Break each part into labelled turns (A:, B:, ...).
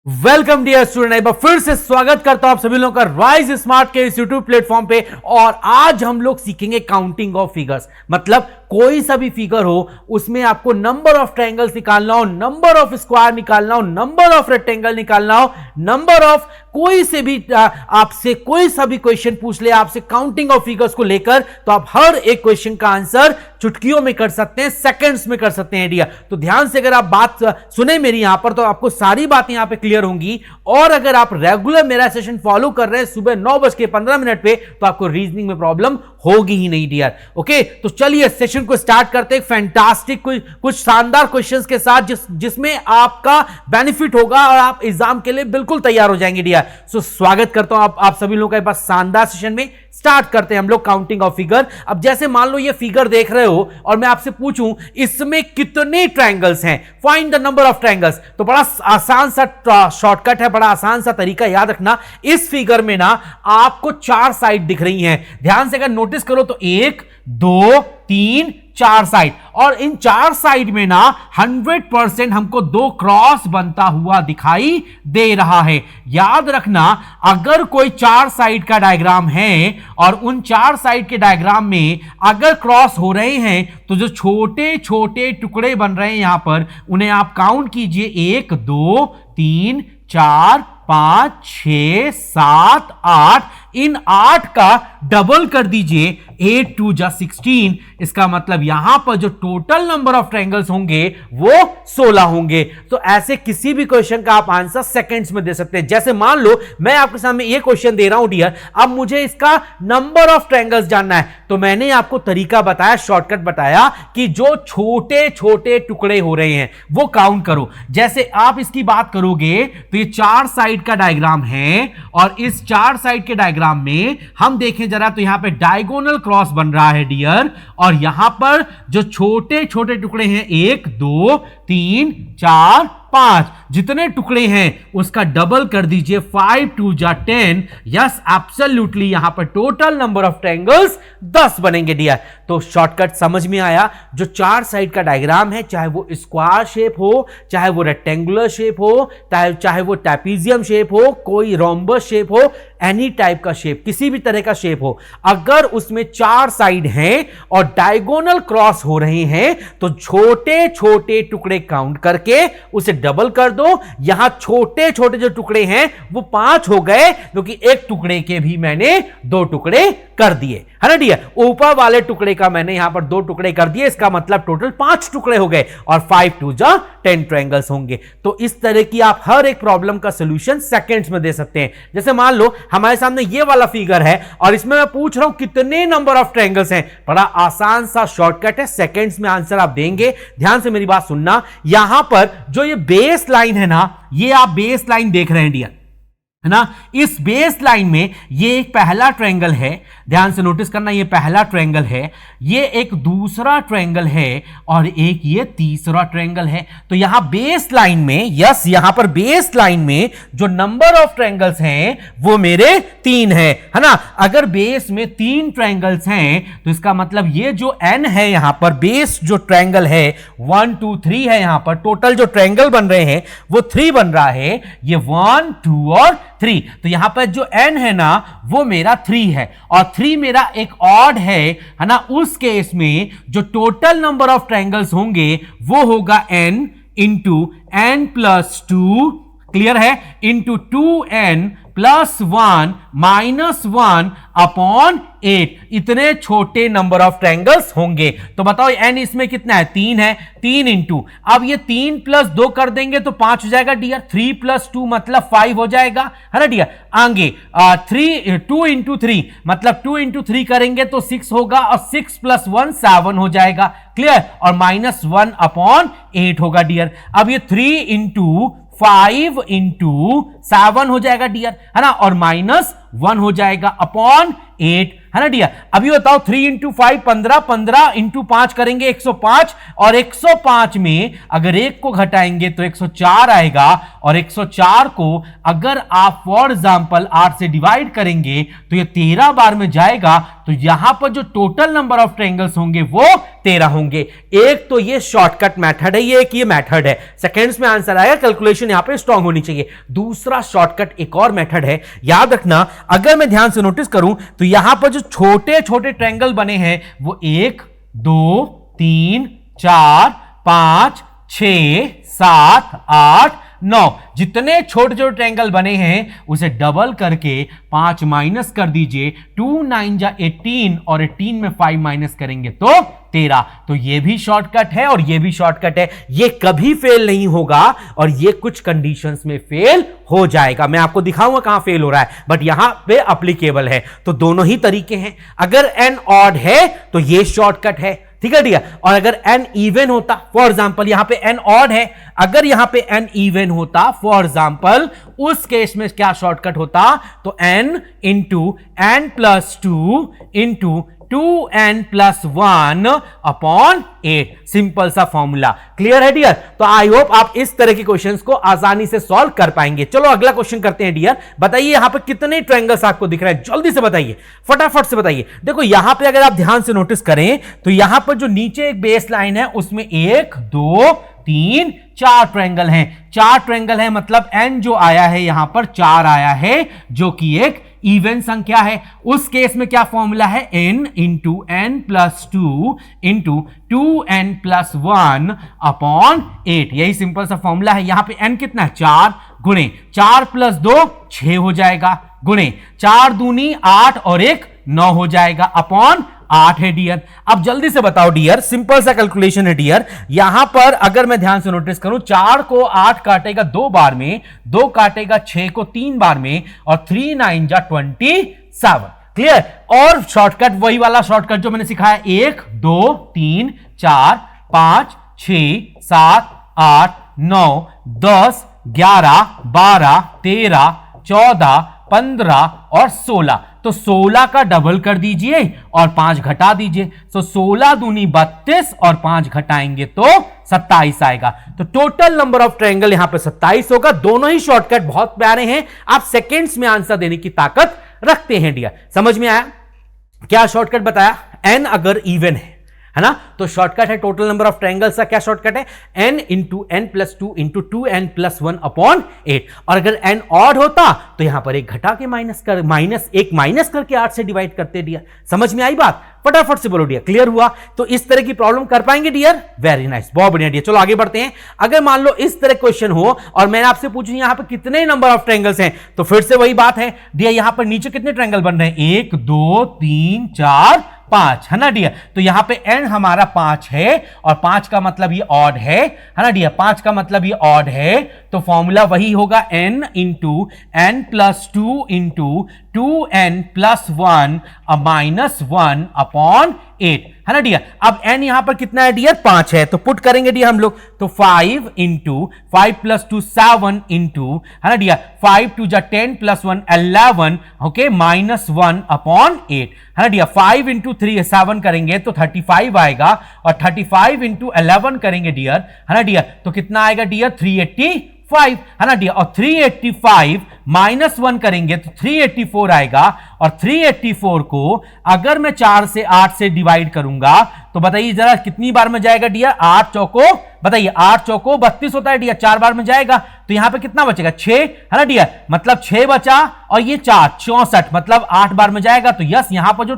A: Welcome dear student. एक बार फिर से स्वागत करता हूं आप सभी लोगों का राइज स्मार्ट के इस यूट्यूब प्लेटफॉर्म पे। और आज हम लोग सीखेंगे काउंटिंग ऑफ फिगर्स। मतलब कोई सा भी फिगर हो उसमें आपको नंबर ऑफ ट्रायंगल्स निकालना हो, नंबर ऑफ स्क्वायर निकालना हो, नंबर ऑफ रेक्टेंगल निकालना हो, नंबर ऑफ कोई से भी आपसे कोई सा भी क्वेश्चन पूछ ले आपसे काउंटिंग ऑफ फिगर्स को लेकर, तो आप हर एक क्वेश्चन का आंसर चुटकियों में कर सकते हैं, सेकंड्स में कर सकते हैं डियर। तो ध्यान से अगर आप बात सुने मेरी यहां पर, तो आपको सारी बातें यहां पे क्लियर होंगी। और अगर आप रेगुलर मेरा सेशन फॉलो कर रहे हैं सुबह 9:15 पे, तो आपको रीजनिंग में प्रॉब्लम होगी ही नहीं डियर। ओके, तो चलिए सेशन को स्टार्ट करते हैं फैंटास्टिक कुछ शानदार क्वेश्चंस के साथ, जिसमें आपका बेनिफिट होगा और आप एग्जाम के लिए बिल्कुल तैयार हो जाएंगे डियर। सो स्वागत करता हूं आप सभी लोगों के पास शानदार सेशन में। स्टार्ट करते हैं हम लोग काउंटिंग ऑफ फिगर। अब जैसे मान लो ये फिगर देख रहे हो और मैं आपसे पूछूं इसमें कितने ट्रायंगल्स हैं, find the number of triangles, तो बड़ा आसान सा शॉर्टकट है, बड़ा आसान सा तरीका याद रखना। इस फिगर में ना आपको 4 साइड दिख रही हैं। ध्यान से अगर नोटिस करो तो 1 2 3 4 साइड, और इन 4 साइड में ना 100% हमको 2 क्रॉस बनता हुआ दिखाई दे रहा है। याद रखना, अगर कोई 4 साइड का डायग्राम है और उन 4 साइड के डायग्राम में अगर क्रॉस हो रहे हैं, तो जो छोटे छोटे टुकड़े बन रहे हैं यहां पर, उन्हें आप काउंट कीजिए। 1 2 3 4 5 6 7 8, इन 8 का डबल कर दीजिए, 8 2 जा 16। इसका मतलब यहां पर जो टोटल नंबर ऑफ ट्रायंगल्स होंगे वो 16 होंगे। तो ऐसे किसी भी क्वेश्चन का आप आंसर सेकंड्स में दे सकते हैं। जैसे मान लो मैं आपके सामने ये क्वेश्चन दे रहा हूं डियर, अब मुझे इसका नंबर ऑफ ट्रायंगल्स जानना है, तो मैंने आपको तरीका बताया, शॉर्टकट बताया कि जो छोटे छोटे टुकड़े हो रहे हैं वो काउंट करो। जैसे आप इसकी बात करोगे तो ये 4 साइड का डायग्राम है, और इस 4 साइड के डायग्राम में हम देखें जरा, तो यहां पे डायगोनल क्रॉस बन रहा है डियर, और यहां पर जो छोटे छोटे टुकड़े हैं 1 2 3 4 5, जितने टुकड़े हैं उसका डबल कर दीजिए, 5 2 जा 10। यस, एब्सोल्युटली यहां पर टोटल नंबर ऑफ ट्रायंगल्स 10 बनेंगे डियर। तो शॉर्टकट समझ में आया। जो 4 साइड का डायग्राम है, चाहे वो स्क्वायर शेप हो, चाहे वो रेक्टेंगुलर शेप हो, चाहे वो ट्रेपेजियम शेप हो, कोई रोम्बस शेप हो, एनी टाइप का शेप, किसी भी तरह का शेप हो, अगर उसमें 4 साइड हैं और डायगोनल क्रॉस हो रहे हैं, तो छोटे छोटे टुकड़े काउंट करके उसे डबल कर दो। यहां छोटे छोटे जो टुकड़े हैं वो 5 हो गए, क्योंकि एक टुकड़े के भी मैंने 2 टुकड़े कर दिए, है ना डियर। ऊपर वाले टुकड़े का मैंने यहां पर 2 टुकड़े कर दिए, इसका मतलब टोटल 5 टुकड़े हो गए, और 5 2 जा 10 ट्रायंगल्स होंगे। तो इस तरह की आप हर एक प्रॉब्लम का सॉल्यूशन सेकंड्स में दे सकते हैं। जैसे मान लो हमारे सामने ये वाला फिगर है और इसमें मैं पूछ रहा हूं कितने नंबर ऑफ ट्रायंगल्स हैं। बड़ा आसान सा शॉर्टकट है, सेकंड्स में आंसर आप देंगे। ध्यान से मेरी बात सुनना, यहां पर जो ये बेस लाइन है ना, ये आप बेस लाइन देख रहे हैं डियर, है ना। इस बेस लाइन में ये एक पहला ट्रायंगल है, ध्यान से नोटिस करना, ये पहला ट्रायंगल है, ये एक दूसरा ट्रायंगल है, और एक ये तीसरा ट्रायंगल है। तो यहां बेस लाइन में, यस, यहां पर बेस लाइन में जो नंबर ऑफ ट्रायंगल्स हैं वो मेरे 3 है ना। अगर बेस में 3 ट्रायंगल्स हैं, तो इसका मतलब ये जो n है यहां पर, बेस जो ट्रायंगल है 1 2 3 है, यहां पर टोटल जो ट्रायंगल बन रहे हैं वो 3 बन रहा है, ये 1 2 और 3। तो यहां पर जो n है ना वो मेरा 3 है, और 3 मेरा एक ऑड है ना। उस केस में जो टोटल नंबर ऑफ ट्रायंगल्स होंगे वो होगा n into n plus 2, clear है, into 2n plus 1 minus 1 upon 8। इतने छोटे नंबर ऑफ ट्रायंगल्स होंगे। तो बताओ n इसमें कितना है, 3 है, 3 इंटू, अब ये 3 प्लस 2 कर देंगे तो 5 हो जाएगा डियर, 3 प्लस 2 मतलब 5 हो जाएगा, है ना डियर। आगे 2 इंटू 3 मतलब 2 इंटू 3 करेंगे तो 6 होगा, और 6 प्लस 1 7 हो जाएगा, क्लियर, और माइनस 1 अपॉन 8 होगा डियर। अब ये 3 इंटू 5 इंटू 7 हो जाएगा डियर, है ना, और माइनस 1 हो जाएगा अपॉन 8। है ना डियर। अभी बताओ 3 इंटू 5 15, 15 इंटू 5 करेंगे 105, और 105 में अगर 1 को घटाएंगे तो 104 आएगा, और 104 को अगर आप फॉर एग्जांपल 8 से डिवाइड करेंगे तो ये 13 बार में जाएगा, तो यहां पर जो टोटल नंबर ऑफ ट्रायंगल्स होंगे वो 13 होंगे। एक तो ये शॉर्टकट मेथड है, ये एक ये मेथड है, सेकंड्स में आंसर आएगा, कैलकुलेशन यहां पे स्ट्रांग होनी चाहिए। दूसरा शॉर्टकट एक और मेथड है, याद रखना, अगर मैं ध्यान से नोटिस करूं तो यहां पर जो छोटे छोटे ट्रायंगल बने हैं वो 1 2 3 4 5 6 7 8 9, जितने छोटे छोटे ट्रायंगल बने हैं उसे डबल करके 5 माइनस कर दीजिए, 2 9 जा 18, और 18 में 5 माइनस करेंगे तो 13। तो ये भी शॉर्टकट है और ये भी शॉर्टकट है, ये कभी फेल नहीं होगा और ये कुछ कंडीशंस में फेल हो जाएगा। मैं आपको दिखाऊंगा कहां फेल हो रहा है, बट यहां पे एप्लीकेबल है। तो दोनों ही तरीके हैं, अगर n ऑड है तो ये शॉर्टकट है, ठीक है डियर, और अगर n इवन होता, फॉर एग्जांपल यहां पे n ऑड है, अगर यहां पे n इवन होता फॉर एग्जांपल, उस केस में क्या शॉर्टकट होता, तो n into n plus 2 into 2n plus 1 upon 8, simple सा फॉर्मूला। क्लियर है डियर? तो आई होप आप इस तरह के क्वेश्चंस को आसानी से सॉल्व कर पाएंगे। चलो अगला क्वेश्चन करते हैं डियर। बताइए यहां पर कितने ट्रायंगल्स आपको दिख रहे हैं, जल्दी से बताइए, फटाफट से बताइए। देखो यहां पे अगर आप ध्यान से नोटिस करें तो यहां पर जो नीचे एक बेस लाइन है उसमें 1 2 3 4 ट्रायंगल हैं, 4 ट्रायंगल हैं, मतलब n जो आया है यहां पर 4 आया है, जो कि एक इवन संख्या है। उस केस में क्या फॉर्मूला है, n into n plus 2 into 2n plus 1 upon 8, यही सिंपल सा फॉर्मूला है। यहां पे n कितना है, 4 गुणे 4 प्लस 2 6 हो जाएगा, गुणे 4 दूनी 8 और 1 9 हो जाएगा, अपॉन 8 है डियर। अब जल्दी से बताओ डियर, सिंपल सा कैलकुलेशन है डियर। यहां पर अगर मैं ध्यान से नोटिस करूं, 4 को 8 काटेगा 2 बार में, 2 काटेगा 6 को 3 बार में, और 3 9 जा 27। क्लियर? और शॉर्टकट वही वाला शॉर्टकट जो मैंने सिखाया, 1 2 3 4 5 6 7 8 9 10 11 12 13 14 15 और 16। तो 16 का डबल कर दीजिए और 5 घटा दीजिए, तो 16 दूनी 32 और 5 घटाएंगे तो 27 आएगा। तो टोटल नंबर ऑफ ट्रायंगल यहां पे 27 होगा। दोनों ही शॉर्टकट बहुत प्यारे हैं, आप सेकेंड्स में आंसर देने की ताकत रखते हैं डियर। समझ में आया क्या शॉर्टकट बताया? n अगर इवन है ना, तो शॉर्टकट है टोटल नंबर ऑफ ट्रायंगल्स का क्या शॉर्टकट है, n into n plus 2 into 2n plus 1 upon 8। और अगर n ऑड होता तो यहां पर एक घटा के माइनस करके 8 से डिवाइड करते डियर। समझ में आई बात? फटाफट से बोलो डियर, क्लियर हुआ? तो इस तरह की प्रॉब्लम कर पाएंगे डियर? वेरी नाइस, बहुत बढ़िया डियर। चलो आगे बढ़ते हैं। अगर मान लो इस तरह क्वेश्चन हो और मैंने आपसे पूछूं यहां पर कितने नंबर ऑफ ट्रायंगल्स हैं, तो फिर से वही बात है डियर, यहां पर नीचे कितने ट्रायंगल बन रहे हैं, 1 2 3 4 5, है ना डियर। तो यहां पे n हमारा 5 है और 5 का मतलब ये ऑड है ना डियर, 5 का मतलब ये ऑड है, तो फॉर्मूला वही होगा n into n plus 2 into 2n plus 1 minus 1 upon 8, है ना डियर। अब n यहां पर कितना है डियर, 5 है, तो पुट करेंगे डियर हम लोग, तो 5 इंटू 5 प्लस 2 7 इंटू, है ना डियर, 5 2 जा 10 प्लस 1 11, ओके, माइनस 1 अपॉन 8, है ना डियर। 5 इंटू 3 7 करेंगे तो 35 आएगा, और 35 इंटू 11 करेंगे डियर, है ना डियर, तो कितना आएगा डियर, 385, है ना डियर। और 385 माइनस 1 करेंगे तो 384 आएगा, और 384 को अगर मैं 4 से 8 से डिवाइड करूंगा तो बताइए जरा कितनी बार में जाएगा डियर, 8 चौको, बताइए 8 चौको 32 होता है डियर, 4 बार में जाएगा, तो यहां पे कितना बचेगा, 6, है ना डियर, मतलब 6 बचा, और ये 4 64, मतलब 8 बार में जाएगा। तो यस, यहां पर जो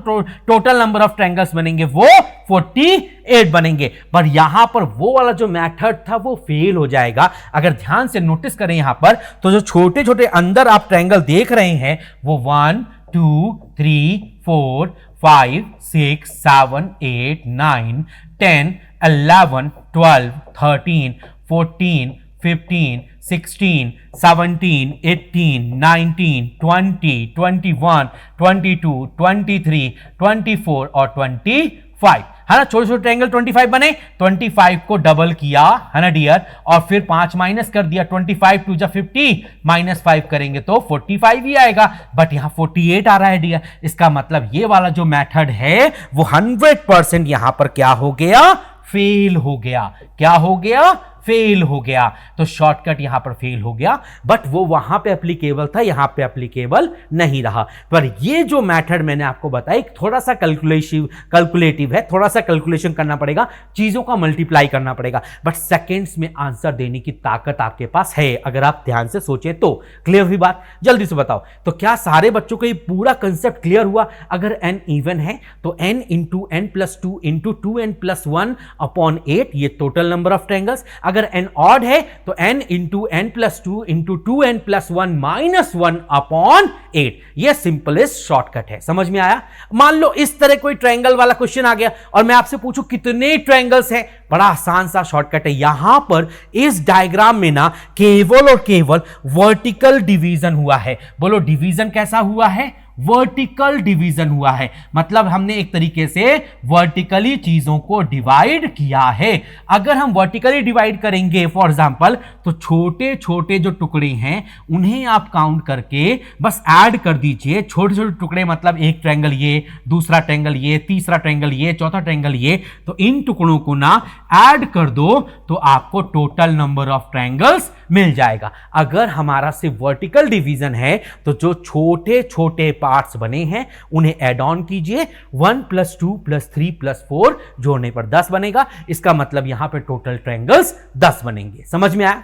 A: टोटल नंबर ऑफ ट्रायंगल्स बनेंगे वो 48 बनेंगे। पर यहां पर वो वाला जो मेथड था वो फेल हो जाएगा। अगर ध्यान से नोटिस करें यहां पर, तो जो छोटे छोटे अंदर आप ट्रायंगल देख रहे हैं वो 1 2 3 4 5 6 7 8 9 10 11 12 13 14 15 16 17 18 19 20 21 22 23 24 और 25। है ना, छोटे छोटे ट्रायंगल 25 बने, 25 को डबल किया, है ना डियर, और फिर 5 माइनस कर दिया, 25 2 जा 50 माइनस 5 करेंगे तो 45 ही आएगा, बट यहां 48 आ रहा है डियर। इसका मतलब ये वाला जो मेथड है वो 100% यहां पर क्या हो गया, फेल हो गया। क्या हो गया, फेल हो गया। तो शॉर्टकट यहां पर फेल हो गया, बट वो वहां पे एप्लीकेबल था, यहां पे एप्लीकेबल नहीं रहा। पर ये जो मेथड मैंने आपको बताया थोड़ा सा कैलकुलेटिव है, थोड़ा सा कैलकुलेशन करना पड़ेगा, चीजों का मल्टीप्लाई करना पड़ेगा, बट सेकेंड्स में आंसर देने की ताकत आपके पास है अगर आप ध्यान से सोचे तो। क्लियर हुई बात? जल्दी से बताओ, तो क्या सारे बच्चों को ये पूरा कंसेप्ट क्लियर हुआ? अगर n इवन है तो n into n plus 2 into 2n plus 1 upon 8, ये टोटल नंबर ऑफ ट्रायंगल्स। अगर n ऑड है तो n into n plus 2 into 2n plus 1 minus 1 upon 8। यह सिंपलेस्ट शॉर्टकट है। समझ में आया? मान लो इस तरह कोई ट्रायंगल वाला क्वेश्चन आ गया और मैं आपसे पूछूं कितने ट्रायंगल्स हैं, बड़ा आसान सा शॉर्टकट है। यहां पर इस डायग्राम में ना केवल और केवल वर्टिकल डिवीजन हुआ है। बोलो डिवीजन कैसा हुआ है? वर्टिकल डिवीजन हुआ है, मतलब हमने एक तरीके से वर्टिकली चीजों को डिवाइड किया है। अगर हम वर्टिकली डिवाइड करेंगे फॉर एग्जांपल, तो छोटे छोटे जो टुकड़े हैं उन्हें आप काउंट करके बस ऐड कर दीजिए। छोटे छोटे टुकड़े मतलब एक ट्रायंगल ये, दूसरा ट्रायंगल ये, तीसरा ट्रायंगल ये, चौथा ट्रायंगल ये, तो इन टुकड़ों को ना ऐड कर दो तो आपको टोटल नंबर ऑफ ट्रायंगल्स मिल जाएगा। अगर हमारा सिर्फ वर्टिकल डिवीजन है तो जो छोटे छोटे पार्ट्स बने हैं उन्हें ऐड ऑन कीजिए, 1 प्लस 2 प्लस 3 प्लस 4 जोड़ने पर 10 बनेगा। इसका मतलब यहां पे टोटल ट्रायंगल्स 10 बनेंगे। समझ में आया?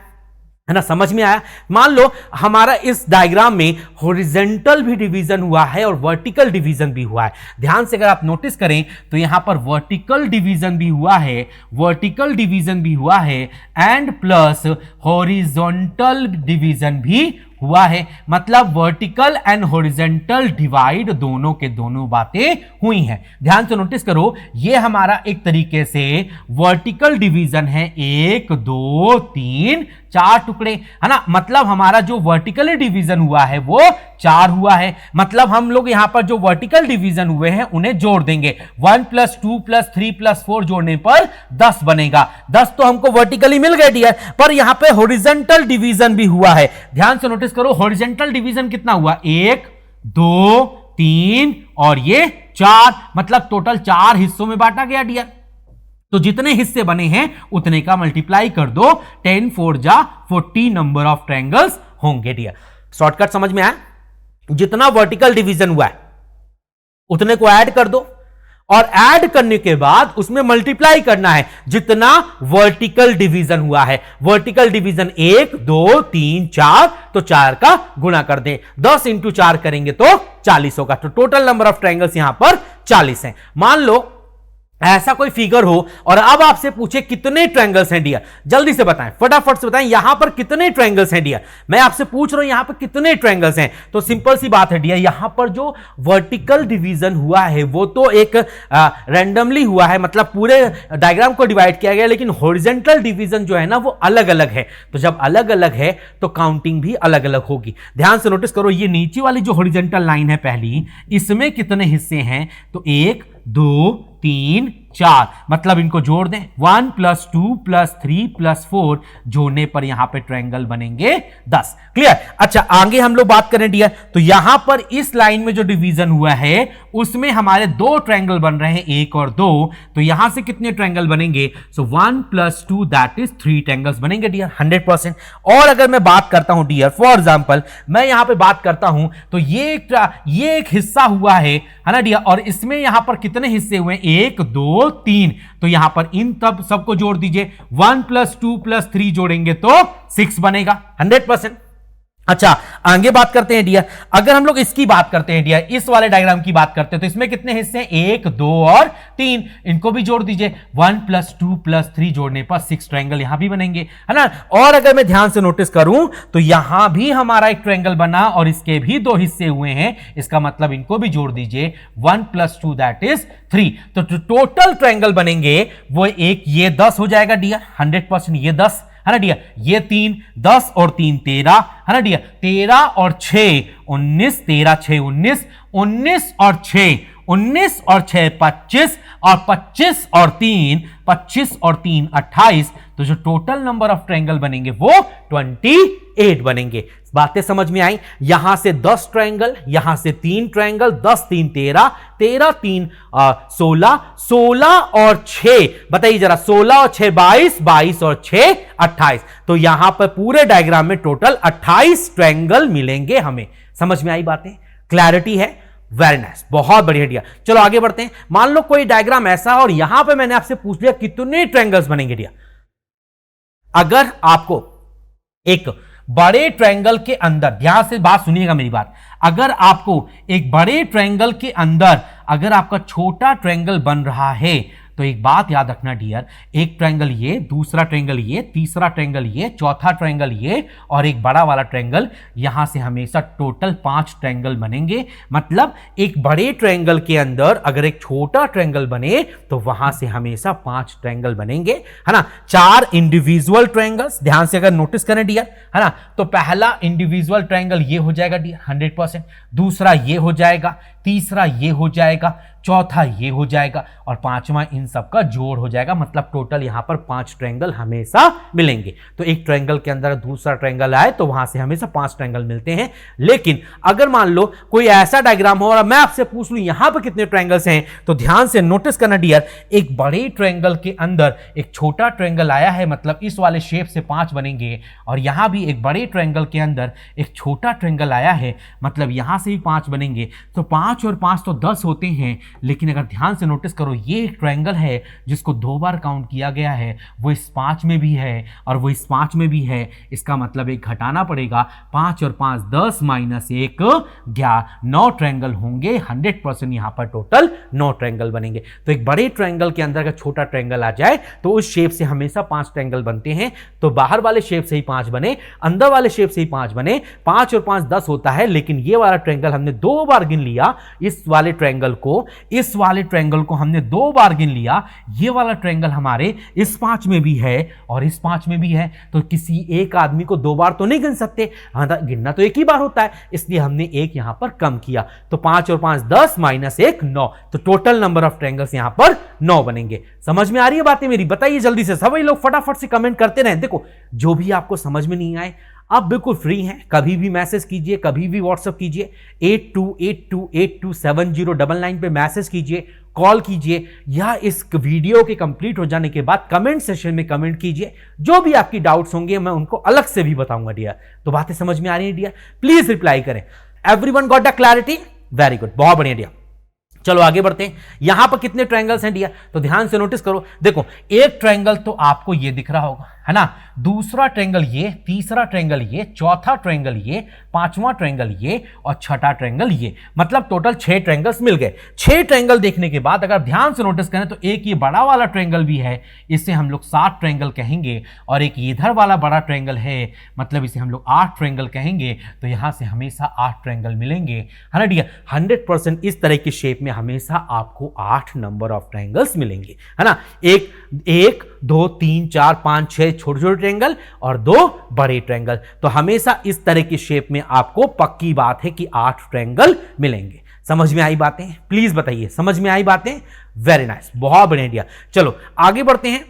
A: है ना, समझ में आया? मान लो हमारा इस डायग्राम में हॉरिजॉन्टल भी डिवीजन हुआ है और वर्टिकल डिवीजन भी हुआ है। ध्यान से अगर आप नोटिस करें तो यहां पर वर्टिकल डिवीजन भी हुआ है, वर्टिकल डिवीजन भी हुआ है एंड प्लस हॉरिजॉन्टल डिवीजन भी हुआ है। मतलब वर्टिकल एंड हॉरिजॉन्टल डिवाइड दोनों के दोनों बातें हुई हैं। ध्यान से नोटिस करो, ये हमारा एक तरीके से वर्टिकल डिवीजन है, 1 2 3 4 टुकड़े, है ना। मतलब हमारा जो वर्टिकल डिवीजन हुआ है वो 4 हुआ है। मतलब हम लोग यहां पर जो वर्टिकल डिवीजन हुए हैं उन्हें जोड़ देंगे, 1 प्लस 2 प्लस 3 प्लस 4 जोड़ने पर 10 बनेगा। 10 तो हमको वर्टिकली मिल गए डियर, पर यहां पे हॉरिजॉन्टल डिवीजन भी हुआ है। ध्यान से नोटिस करो, हॉरिजॉन्टल डिवीजन कितना हुआ? 1 2 3 और ये 4, मतलब टोटल 4 हिस्सों में बांटा गया डियर। तो जितने हिस्से बने हैं उतने का मल्टीप्लाई कर दो, 10 4 जा 40 नंबर ऑफ ट्रायंगल्स होंगे डियर। शॉर्टकट समझ में आया? जितना वर्टिकल डिवीजन हुआ है उतने को ऐड कर दो और ऐड करने के बाद उसमें मल्टीप्लाई करना है जितना वर्टिकल डिवीजन हुआ है। वर्टिकल डिवीजन 1 2 3 4, तो 4 का गुणा कर दें, 10 इंटू 4 करेंगे तो 40 होगा। तो टोटल नंबर ऑफ ट्रायंगल्स यहां पर 40 हैं। मान लो ऐसा कोई फिगर हो और अब आपसे पूछे कितने ट्रायंगल्स हैं डियर, जल्दी से बताएं, फटाफट से बताएं यहां पर कितने ट्रायंगल्स हैं डियर। मैं आपसे पूछ रहा हूं यहां पर कितने ट्रायंगल्स हैं, तो सिंपल सी बात है डियर, यहां पर जो वर्टिकल डिवीजन हुआ है वो तो एक रैंडमली हुआ है, मतलब पूरे डायग्राम को डिवाइड किया गया, लेकिन हॉरिजॉन्टल डिवीजन जो है ना वो अलग अलग है। तो जब अलग अलग है तो काउंटिंग भी अलग अलग होगी। ध्यान से नोटिस करो, ये नीचे वाली जो हॉरिजॉन्टल लाइन है पहली, इसमें कितने हिस्से हैं? तो 1 2 3 4, मतलब इनको जोड़ दें, 1 प्लस 2 प्लस 3 प्लस 4 जोड़ने पर यहां पे ट्रायंगल बनेंगे 10। क्लियर? अच्छा, आगे हम लोग बात करें डियर, तो यहां पर इस लाइन में जो डिवीजन हुआ है उसमें हमारे 2 ट्रायंगल बन रहे हैं, 1 और 2। तो यहां से कितने ट्रायंगल बनेंगे? सो 1 प्लस 2 दैट इज 3 ट्रायंगल्स बनेंगे डियर, 100%। और अगर मैं बात करता हूं डियर, फॉर एग्जांपल मैं यहां पे बात करता हूं तो ये एक हिस्सा हुआ है ना डियर, और इसमें यहां पर कितने हिस्से हुए? 1 2 3, तो यहां पर इन तब सबको जोड़ दीजिए, 1 प्लस 2 प्लस 3 जोड़ेंगे तो 6 बनेगा, 100%। अच्छा, आगे बात करते हैं डियर, अगर हम लोग इसकी बात करते हैं डियर, इस वाले डायग्राम की बात करते हैं, तो इसमें कितने हिस्से हैं? 1 2 और 3, इनको भी जोड़ दीजिए, 1 प्लस 2 प्लस 3 जोड़ने पर 6 ट्रायंगल यहां भी बनेंगे, है ना। और अगर मैं ध्यान से नोटिस करूं तो यहां भी हमारा एक ट्रायंगल बना और इसके भी 2 हिस्से हुए हैं, इसका मतलब इनको भी जोड़ दीजिए, 1 प्लस 2 दैट इज 3। तो टोटल ट्रायंगल बनेंगे वो एक, ये 10 हो जाएगा डियर, 100%, ये 10 है ना डियर, ये 3, 10 और 3 13, है ना डियर, 13 और 6 19, 13 6 19, 19 और 6 19 और 6 25 और 25 और 3 28। तो जो टोटल नंबर ऑफ ट्रायंगल बनेंगे वो 28 बनेंगे। बातें समझ में आई? यहां से 10 ट्रायंगल, यहां से 3 ट्रायंगल, 10 3 13, 13 3 16, 16 और 6 बताइए जरा, 16 और 6 22, 22 और 6 28। तो यहां पर पूरे डायग्राम में टोटल 28 ट्रायंगल मिलेंगे हमें। समझ में आई बातें? क्लैरिटी है? वेरी नाइस, बहुत बढ़िया डियर। चलो आगे बढ़ते हैं। मान लो कोई डायग्राम ऐसा और यहां पे मैंने आपसे पूछ लिया कितने ट्रायंगल्स बनेंगे डियर। अगर आपको एक बड़े ट्रायंगल के अंदर, ध्यान से बात सुनिएगा मेरी बात, अगर आपको एक बड़े ट्रायंगल के अंदर अगर आपका छोटा ट्रायंगल बन रहा है तो एक बात याद रखना डियर, एक ट्रायंगल ये, दूसरा ट्रायंगल ये, तीसरा ट्रायंगल ये, चौथा ट्रायंगल ये और एक बड़ा वाला ट्रायंगल, यहां से हमेशा टोटल 5 ट्रायंगल बनेंगे। मतलब एक बड़े ट्रायंगल के अंदर अगर एक छोटा ट्रायंगल बने तो वहां से हमेशा 5 ट्रायंगल बनेंगे, है ना। 4 इंडिविजुअल ट्रायंगल्स, ध्यान से अगर नोटिस करें डियर, है ना। तो पहला इंडिविजुअल ट्रायंगल ये हो जाएगा डियर 100%, दूसरा ये हो जाएगा, तीसरा ये हो जाएगा, चौथा ये हो जाएगा और पांचवा इन सब का जोड़ हो जाएगा। मतलब टोटल यहां पर 5 ट्रायंगल हमेशा मिलेंगे। तो एक ट्रायंगल के अंदर दूसरा ट्रायंगल आए तो वहां से हमेशा 5 ट्रायंगल मिलते हैं। लेकिन अगर मान लो कोई ऐसा डायग्राम हो और मैं आपसे पूछ लूं यहां पर कितने ट्रायंगल्स हैं, तो ध्यान से नोटिस करना डियर, एक बड़े ट्रायंगल के अंदर एक छोटा ट्रायंगल आया है, मतलब इस वाले शेप से 5 बनेंगे, और यहां भी एक बड़े ट्रायंगल के अंदर एक छोटा ट्रायंगल आया है, मतलब यहां से भी 5 बनेंगे। तो 5 और 5 तो 10 होते हैं। लेकिन अगर ध्यान से नोटिस करो, ये एक ट्रायंगल है जिसको 2 बार काउंट किया गया है, वो इस 5 में भी है और वो इस 5 में भी है। इसका मतलब एक घटाना पड़ेगा, 5 और 5 10 माइनस 1 9 ट्रायंगल होंगे। 100% यहां पर टोटल 9 ट्रायंगल बनेंगे। तो एक बड़े ट्रायंगल के अंदर अगर छोटा ट्रायंगल आ जाए तो उस शेप से हमेशा 5 ट्रायंगल बनते हैं। तो बाहर वाले शेप से ही 5 बने, अंदर वाले शेप से ही 5 बने। 5 और 5 10 होता है, लेकिन ये वाला ट्रायंगल हमने 2 बार गिन लिया। इस वाले ट्रायंगल को हमने 2 बार गिन लिया। ये वाला ट्रायंगल हमारे इस 5 में भी है और इस 5 में भी है। तो किसी एक आदमी को 2 बार तो नहीं गिन सकते, गिनना तो एक ही बार होता है, इसलिए हमने एक यहां पर कम किया। तो 5 और 5 10 माइनस 1 9। तो टोटल नंबर ऑफ ट्रायंगल्स यहां पर 9 बनेंगे। समझ में आ रही है बातें मेरी? बताइए जल्दी से, सभी लोग फटाफट से कमेंट करते रहें। देखो जो भी आपको समझ में नहीं आए आप बिल्कुल फ्री हैं, कभी भी मैसेज कीजिए, कभी भी व्हाट्सएप कीजिए, 8282827099 पे मैसेज कीजिए, कॉल कीजिए, या इस वीडियो के कंप्लीट हो जाने के बाद कमेंट सेशन में कमेंट कीजिए। जो भी आपकी डाउट्स होंगे मैं उनको अलग से भी बताऊंगा डियर। तो बातें समझ में आ रही है डियर? प्लीज रिप्लाई करें। Everyone got the clarity? Very good, बहुत बढ़िया डियर। चलो आगे बढ़ते हैं। यहां पर कितने ट्रायंगल्स हैं डियर? तो ध्यान से नोटिस करो। देखो एक ट्रायंगल तो आपको ये दिख रहा होगा, है ना। दूसरा ट्रायंगल ये, तीसरा ट्रायंगल ये, चौथा ट्रायंगल ये, पांचवा ट्रायंगल ये और छठा ट्रायंगल ये। मतलब टोटल 6 ट्रायंगल्स मिल गए। 6 ट्रायंगल देखने के बाद अगर ध्यान से नोटिस करें तो एक ये बड़ा वाला ट्रायंगल भी है, इसे हम लोग 7 ट्रायंगल कहेंगे, और एक इधर वाला बड़ा ट्रायंगल है, मतलब इसे हम लोग 8 ट्रायंगल कहेंगे। तो यहां से हमेशा 8 ट्रायंगल मिलेंगे, है ना डियर। 100% इस तरह की शेप में हमेशा आपको 8 नंबर ऑफ ट्रायंगल्स मिलेंगे, है ना। 1 2 3 4 5 6 छोटे छोटे ट्रायंगल और 2 बड़े ट्रायंगल। तो हमेशा इस तरह की शेप में आपको पक्की बात है कि 8 ट्रायंगल मिलेंगे। समझ में आई बातें? प्लीज बताइए, समझ में आई बातें? वेरी नाइस, बहुत बढ़िया डियर। चलो आगे बढ़ते हैं।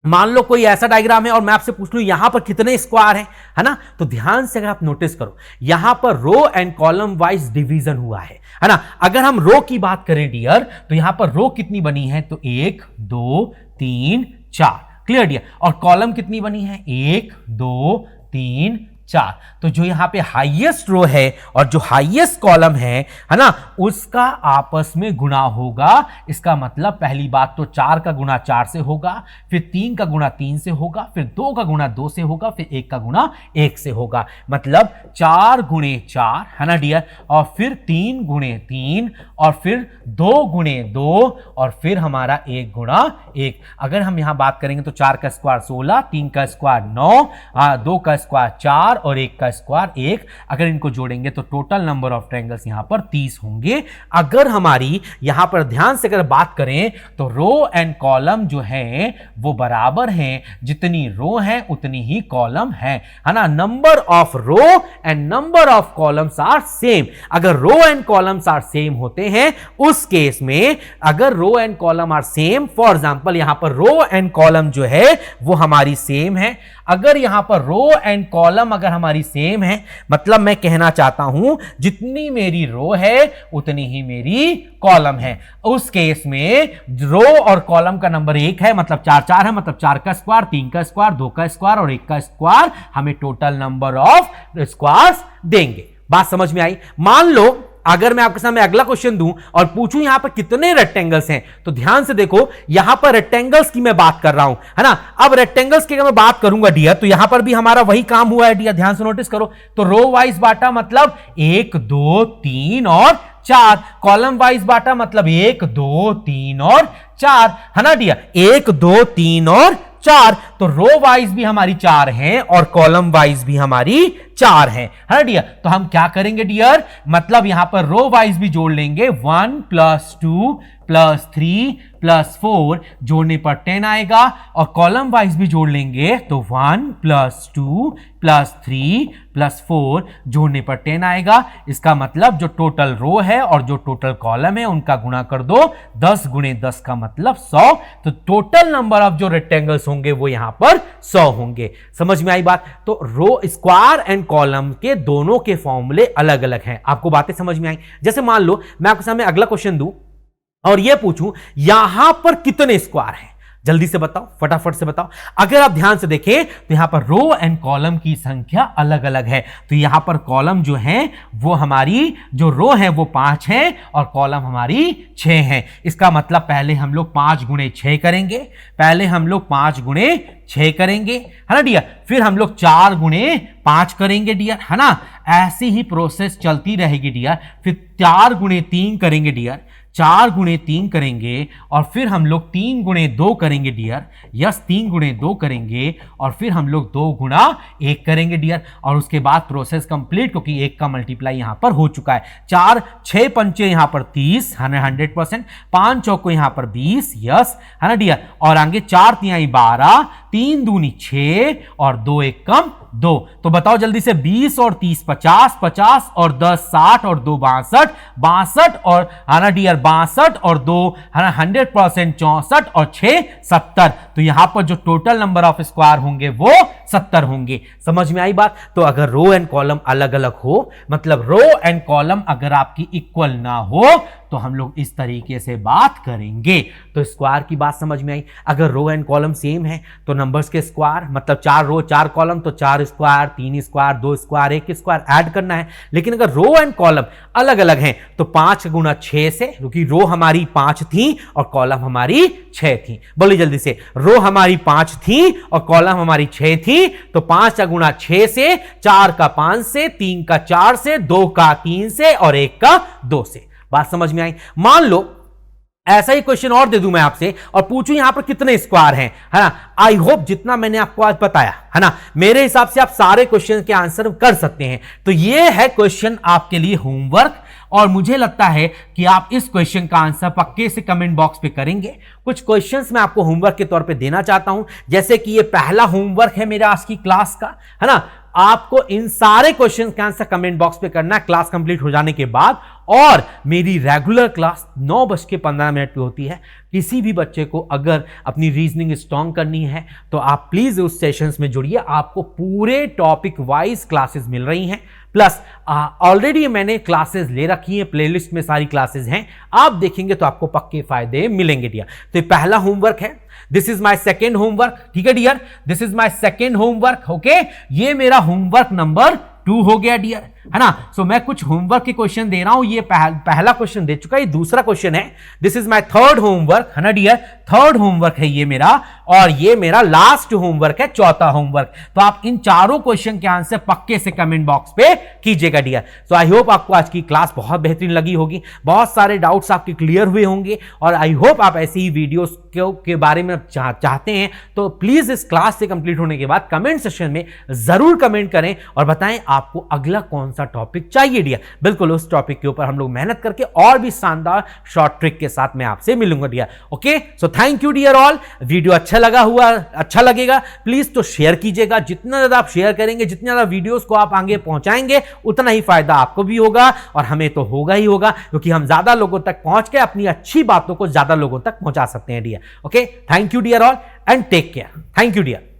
A: मान लो कोई ऐसा डायग्राम है और मैं आपसे पूछ लूं यहां पर कितने स्क्वायर हैं, है ना। तो ध्यान से अगर आप नोटिस करो, यहां पर row and column wise division हुआ है ना। अगर हम रो की बात करें डियर, तो यहां पर रो कितनी बनी है? तो 1 2 3 4, क्लियर डियर। और कॉलम कितनी बनी है? 1 2 3 4। तो जो यहां पे हाईएस्ट रो है और जो हाईएस्ट कॉलम है ना, उसका आपस में गुणा होगा। इसका मतलब पहली बात तो 4 का गुणा 4 से होगा, फिर 3 का गुणा 3 से होगा, फिर 2 का गुणा 2 से होगा, फिर 1 का गुणा 1 से होगा। मतलब 4 गुणे 4, है ना डियर, और फिर 3 गुणे 3, और फिर 2 गुणे 2, और फिर हमारा 1 गुणा 1। अगर हम यहां बात करेंगे तो 4 का स्क्वायर 16, 3 का स्क्वायर 9, 2 का स्क्वायर 4 और 1 का स्क्वायर 1, अगर इनको जोड़ेंगे तो टोटल नंबर ऑफ ट्रायंगल्स यहां पर 30 होंगे। अगर हमारी यहां पर ध्यान से अगर बात करें तो रो एंड कॉलम जो है वो बराबर हैं, जितनी रो है उतनी ही कॉलम है ना। Number of row and number of columns are same. अगर row and columns are same होते हैं उस केस में, अगर row and column are same, for example यहां पर रो एंड कॉलम जो है वो हमारी सेम है, अगर यहां पर रो एंड कॉलम अगर हमारी सेम है, मतलब मैं कहना चाहता हूं जितनी मेरी रो है उतनी ही मेरी कॉलम है, उस केस में रो और कॉलम का नंबर 1 है, मतलब 4 4 है, मतलब 4 का स्क्वायर, 3 का स्क्वायर, 2 का स्क्वायर और 1 का स्क्वायर हमें टोटल नंबर ऑफ स्क्वायर्स देंगे। बात समझ में आई? मान लो अगर मैं आपके सामने अगला क्वेश्चन दूं और पूछूं यहां पर कितने रेक्टेंगल्स हैं, तो ध्यान से देखो यहां पर रेक्टेंगल्स की मैं बात कर रहा हूं, है ना। अब रेक्टेंगल्स की अगर मैं बात करूंगा डियर, तो यहां पर भी हमारा वही काम हुआ है डियर, ध्यान से नोटिस करो। तो रो वाइज बांटा मतलब 1 2 3 और 4, कॉलम वाइज बांटा मतलब 1 2 3 और 4, है ना डियर, 1 2 3 और 4। तो रो वाइज भी हमारी 4 हैं और कॉलम वाइज भी हमारी 4 हैं, है ना डियर। तो हम क्या करेंगे डियर, मतलब यहां पर रो वाइज भी जोड़ लेंगे, 1 + 2 + 3 + 4 जोड़ने पर 10 आएगा, और कॉलम वाइज भी जोड़ लेंगे तो 1 + 2 + 3 + 4 जोड़ने पर 10 आएगा। इसका मतलब जो टोटल रो है और जो टोटल कॉलम है उनका गुणा कर दो, 10 × 10 का मतलब 100। तो टोटल नंबर ऑफ जो रेक्टेंगल्स होंगे वो यहां पर 100 होंगे। समझ में आई बात? तो रो स्क्वायर एंड कॉलम के दोनों के फॉर्मूले अलग अलग हैं। आपको बातें समझ में आई? जैसे मान लो मैं आपके सामने अगला क्वेश्चन दूं और यह पूछूं यहां पर कितने स्क्वायर हैं, जल्दी से बताओ, फटाफट से बताओ। अगर आप ध्यान से देखें तो यहां पर रो एंड कॉलम की संख्या अलग अलग है। तो यहां पर कॉलम जो है वो हमारी, जो रो है वो 5 है और कॉलम हमारी 6 है। इसका मतलब पहले हम लोग 5 × 6 करेंगे, पहले हम लोग 5 × 6 करेंगे, है ना डियर, फिर हम लोग 4 × 5 करेंगे डियर, है ना। ऐसी ही प्रोसेस चलती रहेगी डियर। फिर 4 × 3 करेंगे डियर, 4 × 3 करेंगे, और फिर हम लोग 3 × 2 करेंगे डियर, यस 3 × 2 करेंगे, और फिर हम लोग 2 × 1 करेंगे डियर, और उसके बाद प्रोसेस कंप्लीट, क्योंकि 1 का मल्टीप्लाई यहां पर हो चुका है। 4 6 पंचे यहां पर 30, 100%, 5 चौको यहां पर 20, यस, है ना डियर, और आगे 4 तिहाई 12, 3 दूनी 6 और 2 1 कम 2। तो बताओ जल्दी से, 20 और 30 50, 50 और 10 60 और 2 62, 62 और, है ना डियर, 62 और 2, है ना 100% 64 और 6 70। तो यहां पर जो टोटल नंबर ऑफ स्क्वायर होंगे वो 70 होंगे। समझ में आई बात? तो अगर रो एंड कॉलम अलग अलग हो, मतलब रो एंड कॉलम अगर आपकी इक्वल ना हो, तो हम लोग इस तरीके से बात करेंगे। तो स्क्वायर की बात समझ में आई। अगर रो एंड कॉलम सेम है तो नंबर्स के स्क्वायर, मतलब 4 रो 4 कॉलम, तो 4 square, 3 square, 2 square, 1 square add करना है। लेकिन अगर रो एंड कॉलम अलग अलग हैं तो 5 × 6 से, क्योंकि रो हमारी 5 थी और कॉलम हमारी 6 थी। बोलिए जल्दी से, रो हमारी 5 थी और कॉलम हमारी 6 थी, तो 5 × 6 से, 4 का 5 से, 3 का 4 से, 2 का 3 से और 1 का 2 से। बात समझ में आई? मान लो ऐसा ही क्वेश्चन और दे दूं मैं आपसे और पूछूं यहां पर कितने स्क्वायर हैं, है ना। आई होप जितना मैंने आपको आज बताया, है ना, मेरे हिसाब से आप सारे क्वेश्चन के आंसर कर सकते हैं। तो ये है क्वेश्चन आपके लिए होमवर्क, और मुझे लगता है कि आप इस क्वेश्चन का आंसर पक्के से कमेंट बॉक्स पे करेंगे। कुछ क्वेश्चंस मैं आपको होमवर्क के तौर पे देना चाहता हूं, जैसे कि ये पहला होमवर्क है मेरा आज की क्लास का, है ना। आपको इन सारे क्वेश्चन का आंसर कमेंट बॉक्स पे करना है क्लास कंप्लीट हो जाने के बाद। और मेरी रेगुलर क्लास 9:15 पे होती है। किसी भी बच्चे को अगर अपनी रीजनिंग स्ट्रांग करनी है तो आप प्लीज उस सेशंस में जुड़िए। आपको पूरे टॉपिक वाइज क्लासेस मिल रही हैं, प्लस ऑलरेडी मैंने क्लासेस ले रखी हैं, प्लेलिस्ट में सारी क्लासेस हैं, आप देखेंगे तो आपको पक्के फायदे मिलेंगे डियर। तो ये पहला होमवर्क है, this is my second homework, ठीक है dear, this is my second homework, okay. ये मेरा होमवर्क नंबर 2 हो गया डियर। है ना। सो मैं कुछ होमवर्क के क्वेश्चन दे रहा हूं, ये पहला क्वेश्चन दे चुका है, ये दूसरा क्वेश्चन है, this is my third homework, है ना डियर, थर्ड होमवर्क है ये मेरा, और ये मेरा लास्ट होमवर्क है, चौथा होमवर्क। तो आप इन चारों क्वेश्चन के आंसर पक्के से कमेंट बॉक्स पे कीजिएगा डियर। सो आई होप आपको आज की क्लास बहुत बेहतरीन लगी होगी, बहुत सारे डाउट्स आपके क्लियर हुए होंगे, और आई होप आप ऐसी ही वीडियोस के बारे में चाहते हैं तो प्लीज इस क्लास से कंप्लीट होने के बाद कमेंट सेक्शन में जरूर कमेंट करें और बताएं आपको अगला कौन सा टॉपिक चाहिए डियर। बिल्कुल उस टॉपिक के ऊपर हम लोग मेहनत करके और भी शानदार शॉर्ट ट्रिक के साथ मैं आपसे मिलूंगा dear. Okay, so thank you dear all. Video अच्छा लगेगा प्लीज तो शेयर कीजिएगा, जितना ज्यादा आप शेयर करेंगे, जितनी ज्यादा वीडियोस को आप आगे पहुंचाएंगे उतना ही फायदा आपको भी होगा और हमें तो होगा ही होगा, क्योंकि हम ज्यादा लोगों तक पहुंच के अपनी अच्छी बातों को ज्यादा लोगों तक पहुंचा सकते हैं dear. Okay, thank you dear all and take care. Thank you dear.